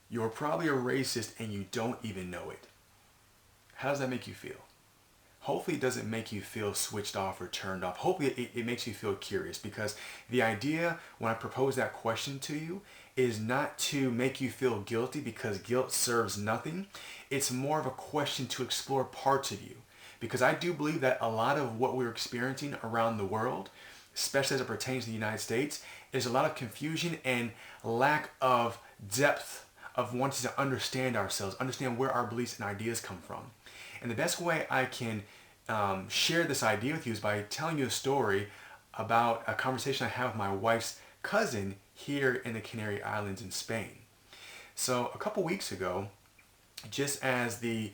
You're probably a racist and you don't even know it. How does that make you feel? Hopefully it doesn't make you feel switched off or turned off. Hopefully it makes you feel curious, because the idea when I propose that question to you is not to make you feel guilty, because guilt serves nothing. It's more of a question to explore parts of you. Because I do believe that a lot of what we're experiencing around the world, especially as it pertains to the United States, is a lot of confusion and lack of depth of wanting to understand ourselves, understand where our beliefs and ideas come from. And the best way I can share this idea with you is by telling you a story about a conversation I had with my wife's cousin here in the Canary Islands in Spain. So a couple weeks ago, just as the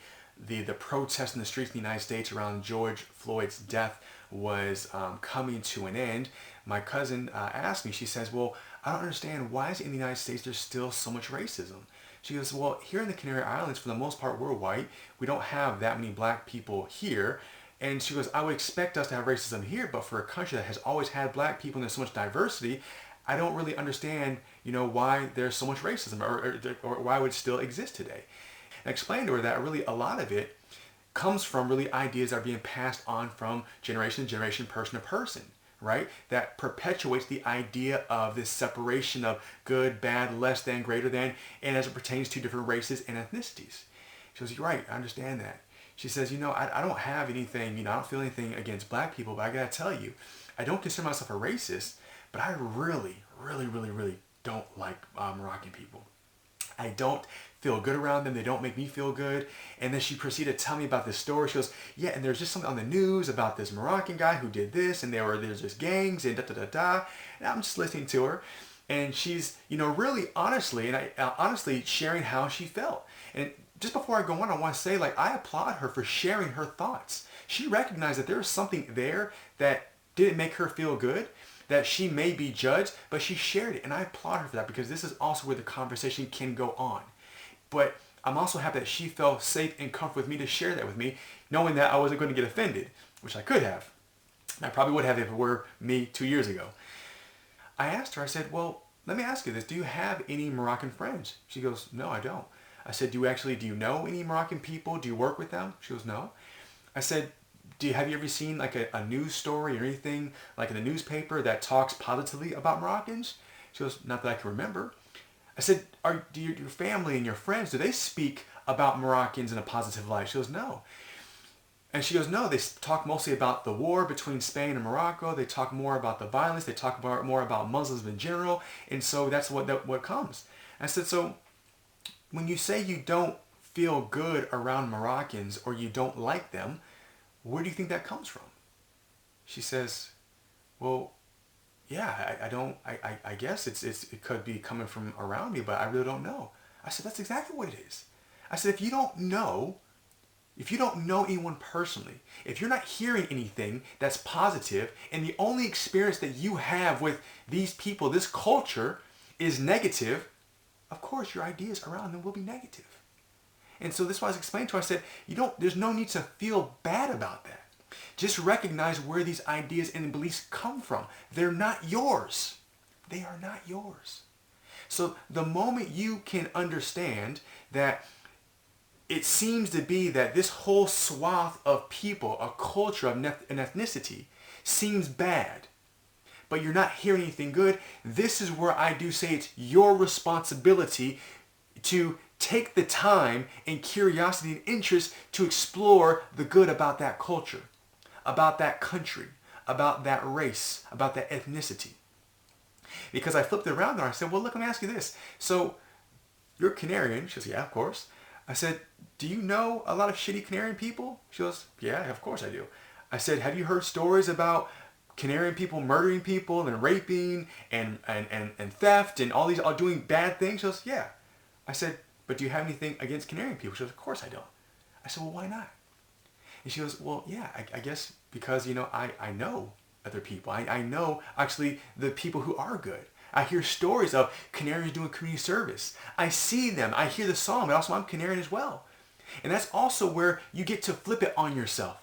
protest in the streets in the United States around George Floyd's death was coming to an end, my cousin asked me, she says, well, I don't understand, why is it in the United States there's still so much racism? She goes, well, here in the Canary Islands, for the most part, we're white. We don't have that many black people here. And she goes, I would expect us to have racism here, but for a country that has always had black people and there's so much diversity, I don't really understand, why there's so much racism, or why it would still exist today. And I explained to her that really a lot of it comes from really ideas that are being passed on from generation to generation, person to person, right? That perpetuates the idea of this separation of good, bad, less than, greater than, and as it pertains to different races and ethnicities. She goes, you're right, I understand that. She says, I don't have anything, I don't feel anything against black people, but I gotta tell you, I don't consider myself a racist, but I really, really, really, really don't like Moroccan people. I don't feel good around them. They don't make me feel good. And then she proceeded to tell me about this story. She goes, yeah, and there's just something on the news about this Moroccan guy who did this, and there's just gangs and da-da-da-da. And I'm just listening to her. And she's, really honestly, and honestly sharing how she felt. And just before I go on, I want to say, I applaud her for sharing her thoughts. She recognized that there was something there that didn't make her feel good, that she may be judged, but she shared it. And I applaud her for that, because this is also where the conversation can go on. But I'm also happy that she felt safe and comfortable with me to share that with me, knowing that I wasn't going to get offended, which I could have. I probably would have if it were me 2 years ago. I asked her, I said, well, let me ask you this. Do you have any Moroccan friends? She goes, no, I don't. I said, do you know any Moroccan people? Do you work with them? She goes, no. I said, have you ever seen a news story or anything like in the newspaper that talks positively about Moroccans? She goes, not that I can remember. I said, do your family and your friends, do they speak about Moroccans in a positive light? She goes, no. And she goes, no, they talk mostly about the war between Spain and Morocco. They talk more about the violence. They talk more about Muslims in general. And so that's what comes. I said, so when you say you don't feel good around Moroccans or you don't like them, where do you think that comes from? She says, well, yeah, I guess it could be coming from around me, but I really don't know. I said, that's exactly what it is. I said, if you don't know anyone personally, if you're not hearing anything that's positive, and the only experience that you have with these people, this culture, is negative, of course your ideas around them will be negative. And so this is why I was explaining to her. I said, there's no need to feel bad about that. Just recognize where these ideas and beliefs come from. They're not yours. They are not yours. So the moment you can understand that it seems to be that this whole swath of people, a culture, an ethnicity, seems bad, but you're not hearing anything good, this is where I do say it's your responsibility to take the time and curiosity and interest to explore the good about that culture, about that country, about that race, about that ethnicity. Because I flipped it around and I said, well, look, let me ask you this. So you're Canarian. She goes, yeah, of course. I said, do you know a lot of shitty Canarian people? She goes, yeah, of course I do. I said, have you heard stories about Canarian people murdering people and raping and theft and all doing bad things? She goes, yeah. I said, but do you have anything against Canarian people? She goes, of course I don't. I said, well, why not? And she goes, well, yeah, I guess because, I know other people. I know actually the people who are good. I hear stories of Canarians doing community service. I see them. I hear the song, but also I'm Canarian as well. And that's also where you get to flip it on yourself.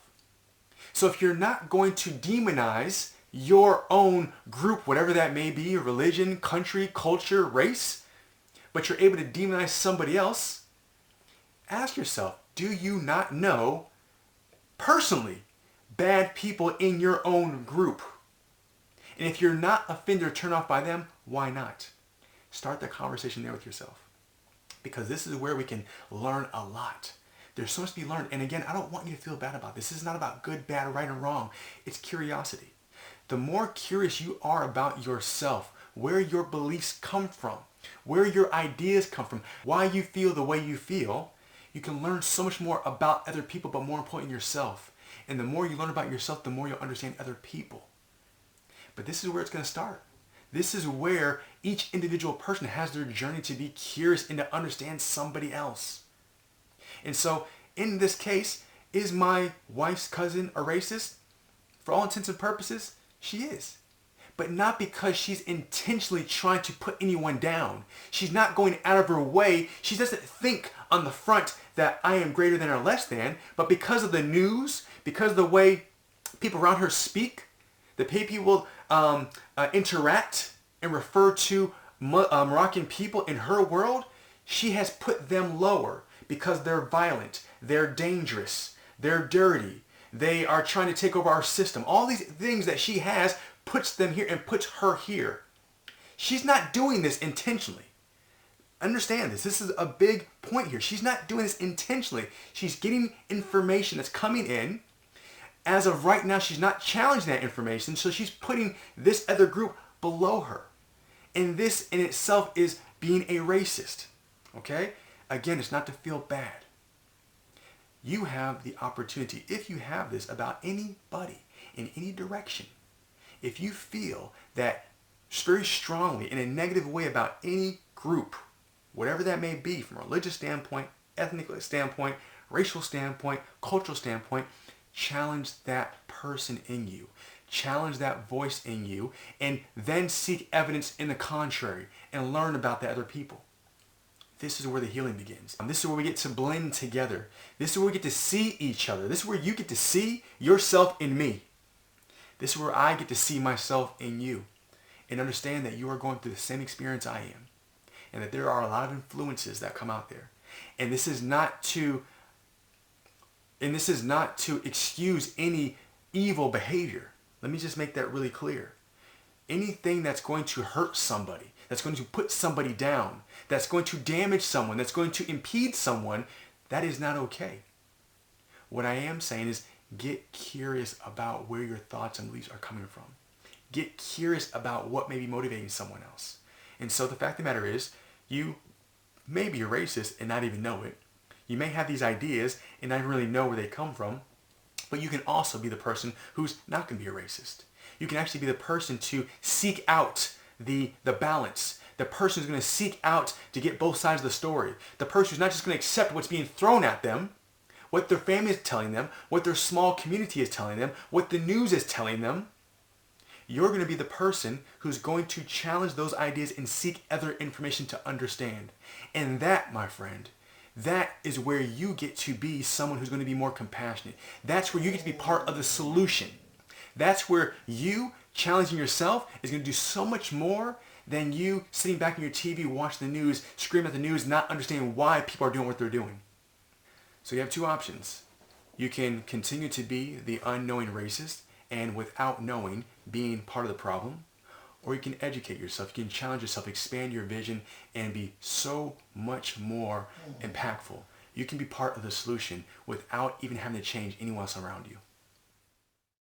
So if you're not going to demonize your own group, whatever that may be, religion, country, culture, race, but you're able to demonize somebody else, ask yourself, do you not know personally bad people in your own group? And if you're not offended or turned off by them, why not? Start the conversation there with yourself. Because this is where we can learn a lot. There's so much to be learned. And again, I don't want you to feel bad about this. This is not about good, bad, right, or wrong. It's curiosity. The more curious you are about yourself, where your beliefs come from, where your ideas come from, why you feel the way you feel, you can learn so much more about other people, but more importantly, yourself. And the more you learn about yourself, the more you'll understand other people. But this is where it's going to start. This is where each individual person has their journey to be curious and to understand somebody else. And so, in this case, is my wife's cousin a racist? For all intents and purposes, she is. But not because she's intentionally trying to put anyone down. She's not going out of her way. She doesn't think on the front that I am greater than or less than. But because of the news, because of the way people around her speak, the way people interact and refer to Moroccan people in her world, she has put them lower because they're violent, they're dangerous, they're dirty, they are trying to take over our system. All these things that she has puts them here and puts her here. She's not doing this intentionally. Understand this. This is a big point here. She's not doing this intentionally. She's getting information that's coming in. As of right now, she's not challenging that information, so she's putting this other group below her. And this in itself is being a racist. Okay? Again, it's not to feel bad. You have the opportunity, if you have this about anybody in any direction, if you feel that very strongly in a negative way about any group, whatever that may be, from a religious standpoint, ethnic standpoint, racial standpoint, cultural standpoint, challenge that person in you. Challenge that voice in you, and then seek evidence in the contrary and learn about the other people. This is where the healing begins. This is where we get to blend together. This is where we get to see each other. This is where you get to see yourself in me. This is where I get to see myself in you and understand that you are going through the same experience I am, and that there are a lot of influences that come out there. And this is not to excuse any evil behavior. Let me just make that really clear. Anything that's going to hurt somebody, that's going to put somebody down, that's going to damage someone, that's going to impede someone, that is not okay. What I am saying is get curious about where your thoughts and beliefs are coming from. Get curious about what may be motivating someone else. And so the fact of the matter is, you may be a racist and not even know it. You may have these ideas and not really know where they come from. But you can also be the person who's not going to be a racist. You can actually be the person to seek out the balance. The person who's going to seek out to get both sides of the story. The person who's not just going to accept what's being thrown at them, what their family is telling them, what their small community is telling them, what the news is telling them. You're going to be the person who's going to challenge those ideas and seek other information to understand. And that, my friend, that is where you get to be someone who's going to be more compassionate. That's where you get to be part of the solution. That's where you challenging yourself is going to do so much more than you sitting back on your TV, watching the news, screaming at the news, not understanding why people are doing what they're doing. So you have two options. You can continue to be the unknowing racist and without knowing being part of the problem, or you can educate yourself, you can challenge yourself, expand your vision, and be so much more impactful. You can be part of the solution without even having to change anyone else around you.